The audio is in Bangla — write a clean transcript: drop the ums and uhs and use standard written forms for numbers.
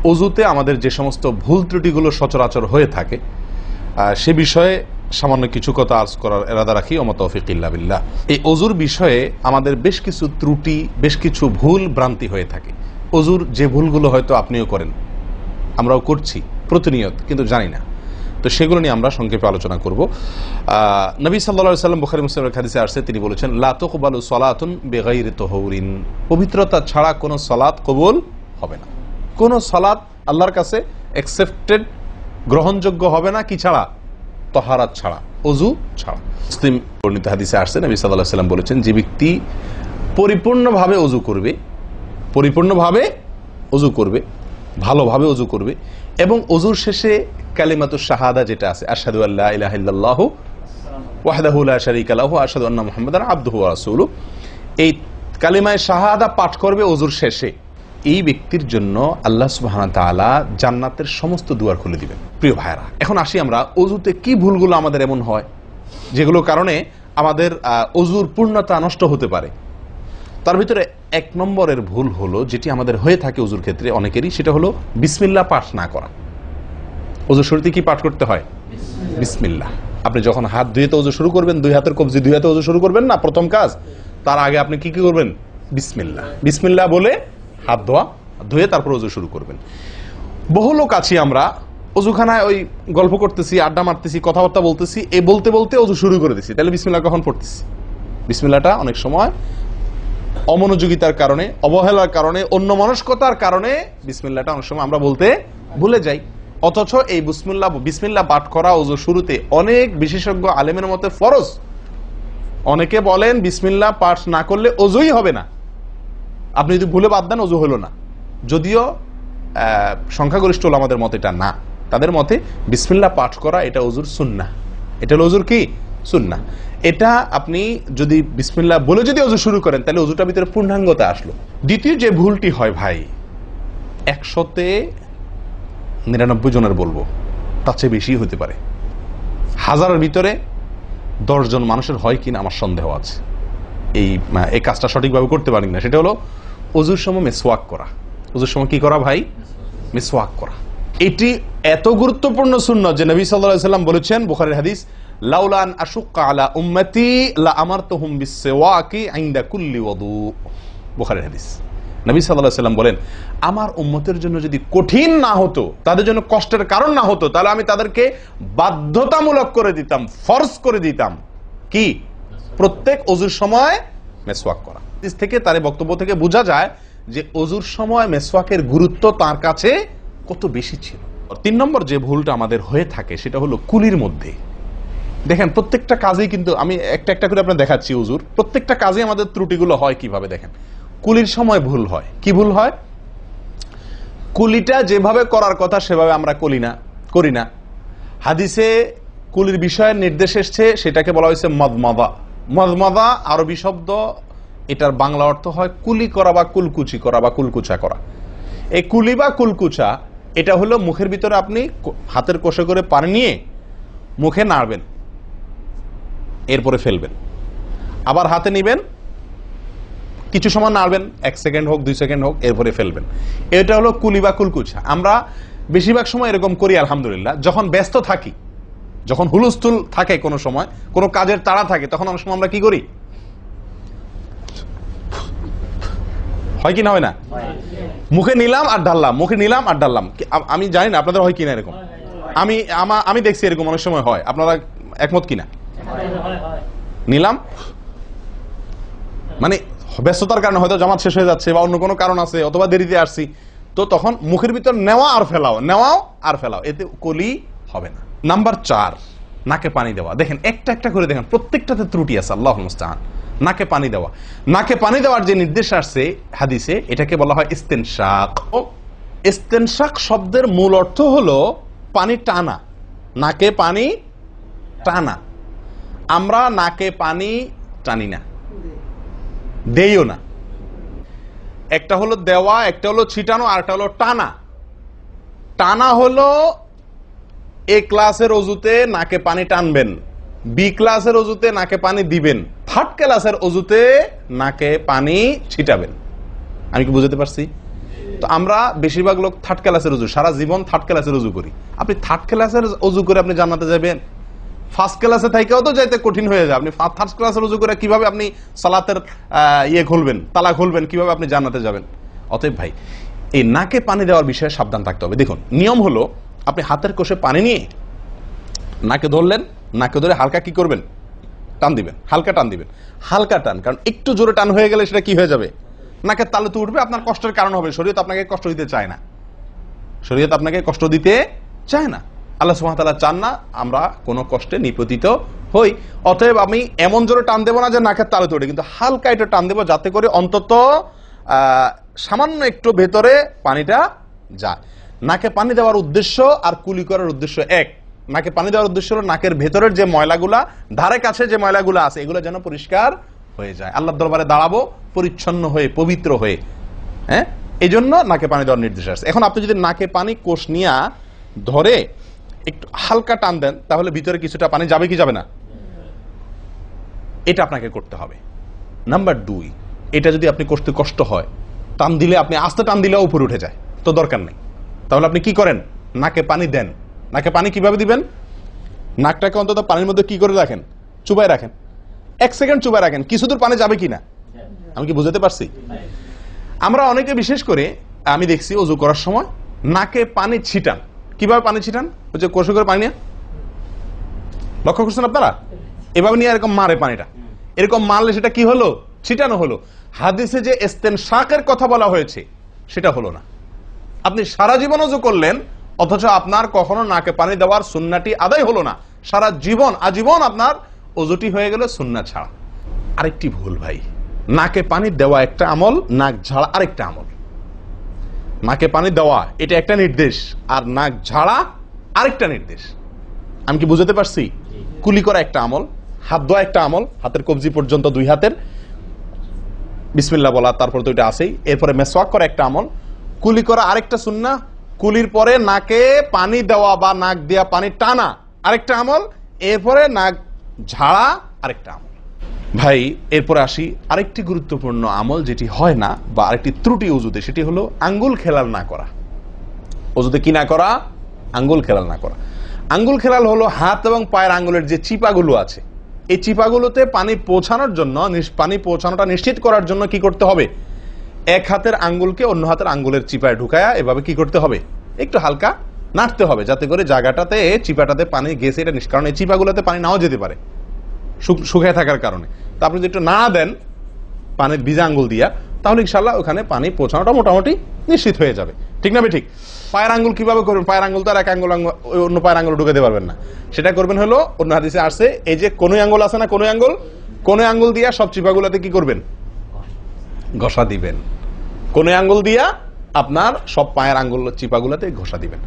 অজুতে আমাদের যে সমস্ত ভুল ত্রুটিগুলো সচরাচর হয়ে থাকে সে বিষয়ে সামান্য কিছু কথা আর্জ করার এরাদা রাখি। ওয়া মা তাওফীক ইল্লা বিল্লাহ। এই অজুর বিষয়ে আমাদের বেশ কিছু ত্রুটি, বেশ কিছু ভুল ভ্রান্তি হয়ে থাকে। অজুর যে ভুলগুলো হয়তো আপনিও করেন, আমরাও করছি প্রতিনিয়ত, কিন্তু জানি না। তো সেগুলো নিয়ে আমরা সংক্ষেপে আলোচনা করব। নবী সাল্লাল্লাহু আলাইহি ওয়াসাল্লাম বুখারী মুসলিমের হাদিসে আসছে, তিনি বলেছেন, লা তুকবালু সালাতুন বিগাইরি তাহুরিন, পবিত্রতা ছাড়া কোনো সালাত কবুল হবে না। কোনো সালাত আল্লাহর কাছে অ্যাকসেপ্টেড, গ্রহণযোগ্য হবে না কি ছাড়া? তাহারাত ছাড়া, ওযু ছাড়া। মুসলিম বর্ণিত হাদিসে আসছে, নবী সাল্লাল্লাহু আলাইহি ওয়াসাল্লাম বলেছেন, যে ব্যক্তি পরিপূর্ণভাবে ওযু করবে, পরিপূর্ণভাবে ওযু করবে, ভালোভাবে ওযু করবে, এবং ওযুর শেষে কালিমাতুশ শাহাদা যেটা আছে, আশহাদু আল্লা ইলাহা ইল্লাল্লাহু ওয়াহদাহু লা শারীকা লাহু ওয়া আশহাদু আন্না মুহাম্মাদান আবদুহু ওয়া রাসূলুহু, এই কালিমায়ে শাহাদা পাঠ করবে ওযুর শেষে, এই ব্যক্তির জন্য আল্লাহ সুবহানাহু ওয়া তাআলা জান্নাতের সমস্ত দুয়ার খুলে দিবেন। প্রিয় ভাইরা, এখন আসি আমরা ওযুতে কি ভুলগুলো আমাদের এমন হয় যেগুলোর কারণে আমাদের ওযুর পূর্ণতা নষ্ট হতে পারে। তার ভিতরে এক নম্বরের ভুল হলো, যেটি আমাদের হয়ে থাকে ওযুর ক্ষেত্রে অনেকেরই, সেটা হলো বিসমিল্লাহ পাঠ না করা। ওযুর শুরুতে কি পাঠ করতে হয়? বিসমিল্লাহ। আপনি যখন হাত ধুয়ে তো ওযু শুরু করবেন, দুই হাতের কবজি দুই হাতে ওযু শুরু করবেন না, প্রথম কাজ, তার আগে আপনি কি কি করবেন? বিসমিল্লাহ। বিসমিল্লাহ বলে হাত ধুয়ে তারপর ওযু শুরু করবেন। বহু লোক আছি আমরা, ওযুখানায় ওই গল্প করতেছি, আড্ডা মারতেছি, কথাবার্তা বলতেছি, এই বলতে বলতে ওযু শুরু করে দিছি, তাহলে বিসমিল্লাহ কখন পড়তেছি? বিসমিল্লাহটা অনেক সময় অমনোযোগিতার কারণে, অবহেলার কারণে, অন্যমনস্কতার কারণে বিসমিল্লাহটা অনেক সময় আমরা বলতে ভুলে যাই। অথচ এই বিসমিল্লাহ পাঠ করা ওযু শুরুতে অনেক বিশেষজ্ঞ আলেমের মতে ফরজ। অনেকে বলেন বিসমিল্লাহ পাঠ না করলে ওযুই হবে না, আপনি যদি ভুলে বাদ দেন ওযু হলো না। যদিও সংখ্যাগরিষ্ঠ ওলামাদের মতে এটা না, তাদের মতে বিসমিল্লাহ পাঠ করা এটা ওযুর সুন্নাহ। এটা হলো ওযুর কি? সুন্নাহ। এটা আপনি যদি বিসমিল্লাহ বলে যদি ওযু শুরু করেন, তাহলে ওযুটার ভিতরে পূর্ণাঙ্গতা আসলো। দ্বিতীয় যে ভুলটি হয় ভাই, 100-99 জনের বলবো, তার চেয়ে বেশি হতে পারে, হাজারের ভিতরে 10 জন মানুষের হয় কিনা আমার সন্দেহ আছে এই কাজটা সঠিকভাবে করতে পারি না। সেটা হলো ওযুর সময় মিসওয়াক করা। ওযুর সময় কি করা ভাই? মিসওয়াক করা। এটি এত গুরুত্বপূর্ণ সুন্নাত যে নবী সাল্লাল্লাহু আলাইহি ওয়াসাল্লাম বলেছেন, বুখারীর হাদিস, লাউলা আন আশুক্কা আলা উম্মতি লা আমারতুহুম বিসওয়াকি ইনদা কুল্লি ওযু। বুখারীর হাদিস। নবী সাল্লাল্লাহু আলাইহি ওয়াসাল্লাম বলেন, আমার উম্মতের জন্য যদি কঠিন না হতো, তাদের জন্য কষ্টের কারণ না হতো, তাহলে আমি তাদেরকে বাধ্যতামূলক করে দিতাম, ফরজ করে দিতাম কি? প্রত্যেক ওযুর সময় মিসওয়াক করা। হাদিস থেকে, তার বক্তব্য থেকে বোঝা যায় যে ওযুর সময় মিসওয়াকের গুরুত্ব তার কাছে কত বেশি ছিল। 3 নম্বর যে ভুলটা আমাদের হয়ে থাকে সেটা হলো কুলির মধ্যে। দেখেন, প্রত্যেকটা কাজেই কিন্তু আমি একটা একটা করে আপনাদের দেখাচ্ছি ওযুর প্রত্যেকটা কাজে আমাদের ত্রুটিগুলো হয় কিভাবে। দেখেন, কুলির সময় ভুল হয়। কি ভুল হয়? কুলিটা যেভাবে করার কথা সেভাবে আমরা করি না। হাদিসে কুলির বিষয়ে নির্দেশ এসেছে, সেটাকে বলা হয়েছে মদমাদা। মদমাদা আরবি শব্দ, এটার বাংলা অর্থ হয় কুলি করা বা কুলকুচি করা বা কুলকুচা করা। এই কুলি বা কুলকুচা এটা হলো মুখের ভিতরে আপনি হাতের কষে করে পানি নিয়ে মুখে নাড়বেন, এরপরে ফেলবেন, আবার হাতে নিবেন, কিছু সময় নাড়বেন, 1 সেকেন্ড হোক 2 সেকেন্ড হোক, এরপরে ফেলবেন। এটা হলো কুলি বা কুলকুচা। আমরা বেশিরভাগ সময় এরকম করি আলহামদুলিল্লাহ। যখন ব্যস্ত থাকি, যখন হুলস্থুল থাকে, কোনো সময় কোনো কাজের তাড়া থাকে, তখন অনেক সময় আমরা কি করি? হয় কি না হয় না? মুখে নিলাম আর ঢাললাম, মুখে নিলাম আর ঢাললাম। আমি জানি না আপনাদের হয় কিনা এরকম। আমি দেখছি এরকম অনেক সময় হয়। আপনারা একমত কিনা? নিলাম মানে ব্যস্ততার কারণে, হয়তো জামাত শেষ হয়ে যাচ্ছে বা অন্য কোনো কারণ আছে, অথবা দেরিতে আসছি, তো তখন মুখের ভিতর নেওয়া আর ফেলাও, নেওয়াও আর ফেলাও, এতে কলি হবে না। নাম্বার 4, নাকে পানি দেওয়া। দেখেন, একটা একটা করে দেখেন, প্রত্যেকটাতে ত্রুটি আছে। আল্লাহুল মুস্তাআন। নাকে পানি দেওয়া, নাকে পানি দেওয়ার যে নির্দেশ আসছে হাদিসে, এটাকে বলা হয় ইস্তেনশাক। ইস্তেনশাক শব্দের মূল অর্থ হলো পানি টানা, নাকে পানি টানা। আমরা নাকে পানি টানি না, দেইও না। একটা হলো দেওয়া, একটা হলো ছিটানো, আর একটা হলো টানা। টানা হলো এ ক্লাসের ওযুতে নাকে পানি টানবেন, বি ক্লাসের ওযুতে নাকে পানি দিবেন, থার্ড ক্লাসের ওযুতে নাকে পানি ছিটাবেন। আমি কি বুঝাতে পারছি? তো আমরা বেশিরভাগ লোক থার্ড ক্লাসের উজু, সারা জীবন থার্ড ক্লাসের উজু করি। আপনি থার্ড ক্লাসের উজু করে আপনি জান্নাতে যাবেন? ফার্স্ট ক্লাসে থাকেও তো যাইতে কঠিন হয়ে যায়। আপনি থার্ড ক্লাসের উজু করে কিভাবে আপনি সালাতের ইয়ে খুলবেন, তালা খুলবেন, কিভাবে আপনি জান্নাতে যাবেন? অতএব ভাই, এই নাকে পানি দেওয়ার বিষয়ে সাবধান থাকতে হবে। দেখুন, নিয়ম হলো আপনি হাতের কোষে পানি নিয়ে নাকে ধরলেন, নাকে ধরে হালকা কি করবেন, টান দিবেন, হালকা টান দিবেন, হালকা টান। কারণ একটু জোরে টান হয়ে গেলে সেটা কি হয়ে যাবে, নাকের তালু তো উঠবে, আপনার কষ্টের কারণ হবে। শরীয়ত আপনাকে কষ্ট দিতে চায় না, শরীয়ত আপনাকে কষ্ট দিতে চায় না। আল্লাহ সুবহানাহু ওয়া তাআলা চান না আমরা কোনো কষ্টে নিপতিত হই। অতএব আমি এমন জোরে টান দেবো না যে নাকের তালু তো উঠে, কিন্তু হালকা একটু টান দেবো যাতে করে অন্তত সামান্য একটু ভেতরে পানিটা যায়। নাকে পানি দেওয়ার উদ্দেশ্য আর কুলি করার উদ্দেশ্য এক। নাকে পানি দেওয়ার উদ্দেশ্য হলো নাকের ভেতরের যে ময়লাগুলা, ধারে কাছে যে ময়লাগুলো আছে, এগুলো যেন পরিষ্কার হয়ে যায়। আল্লাহর দরবারে দাঁড়াবো পরিচ্ছন্ন হয়ে, পবিত্র হয়ে। হ্যাঁ, এই জন্য নাকে পানি দেওয়ার নির্দেশ আছে। এখন আপনি যদি নাকে পানি কোষ নিয়ে ধরে একটু হালকা টান দেন, তাহলে ভিতরে কিছুটা পানি যাবে কি যাবে না, এটা আপনাকে করতে হবে। নাম্বার 2, এটা যদি আপনি করতে কষ্ট হয়, টান দিলে, আপনি আস্তে টান দিলেও উপরে উঠে যায়, তো দরকার নেই। তাহলে আপনি কি করেন, নাকে পানি দেন। নাকে পানি কিভাবে দিবেন, নাকটাকে অন্তত পানির মধ্যে কি করে রাখেন, চুবাই রাখেন, 1 সেকেন্ড চুবাই রাখেন, কিছু দূর পানি যাবে কিনা। আমি কি বুঝাতে পারছি? আমরা অনেকে বিশেষ করে আমি দেখছি ওযু করার সময় নাকে পানি ছিটান। কিভাবে পানি ছিটান, ওই যে কষে করে পানি নিয়ে, লক্ষ্য করছেন আপনারা, এভাবে নিয়ে এরকম মারে পানিটা, এরকম মারলে সেটা কি হলো, ছিটানো হলো। হাদিসে যে ইস্তেনশাকের কথা বলা হয়েছে সেটা হলো না। আপনি সারা জীবন ওযু করলেন, অথচ আপনার কখনো নাকে পানি দেওয়ার সুন্নাহটি আদায় হলো না। সারা জীবন, আজীবন আপনার ওযুটি হয়ে গেল সুন্নাহ ছাড়া। আরেকটি ভুল ভাই, নাকে পানি দেওয়া একটা আমল, নাক ঝাড়া আরেকটা আমল। নাকে পানি দেওয়া এটা একটা নির্দেশ, আর নাক ঝাড়া আরেকটা নির্দেশ। আমি কি বুঝাতে পারছি? কুলি করা একটা আমল, হাত ধোয়া একটা আমল, হাতের কবজি পর্যন্ত 2 হাতের বিসমিল্লাহ বলা, তারপর তো এটা আছেই। এরপরে মেসওয়াক করা একটা আমল, কুলি করা আরেকটা সুন্নাহ, কুলির পরে নাকে পানি দেওয়া বা নাক দিয়া পানি টানা আরেকটা আমল, এরপরে নাক ঝাড়া আরেকটা আমল। ভাই, এরপরে আসি আরেকটি গুরুত্বপূর্ণ আমল যেটি হয় না, বা আরেকটি ত্রুটি ওযুতে, সেটি হলো আঙ্গুল খেলাল না করা। ওযুতে কি না করা, আঙ্গুল খেলাল না করা। আঙ্গুল খেলাল হলো হাত এবং পায়ের আঙ্গুলের যে চিপাগুলো আছে, এই চিপাগুলোতে পানি পৌঁছানোর জন্য, পানি পৌঁছানোটা নিশ্চিত করার জন্য কি করতে হবে, এক হাতের আঙ্গুলকে অন্য হাতের আঙ্গুলের চিপায় ঢুকায়া এভাবে কি করতে হবে, একটু হালকা নাড়তে হবে, যাতে করে জায়গাটাতে, চিপাটাতে পানি গেছে এটা কারণ এই চিপাগুলোতে পানি নাও যেতে পারে শুকিয়ে থাকার কারণে। তা আপনি যদি একটু নাড়া দেন পানির ভিজা আঙ্গুল দিয়া, তাহলে ইনশাল্লাহ ওখানে পানি পৌঁছানোটা মোটামুটি নিশ্চিত হয়ে যাবে। ঠিক না ঠিক? পায়ের আঙ্গুল কিভাবে করবেন, পায়ের আঙ্গুল তো আর এক আঙ্গুল অন্য পায়ের আঙ্গুল ঢুকাতে পারবেন না। সেটা করবেন হলো, অন্য হাদিসে আসছে, এই যে কোন আঙ্গুল আছে না, কোন আঙ্গুল দিয়া সব চিপাগুলোতে কি করবেন, ঘষা দিবেন। কোন আঙ্গুল দিয়া আপনার সব পায়ের আঙ্গুল চিপাগুলোতে ঘষা দিবেন।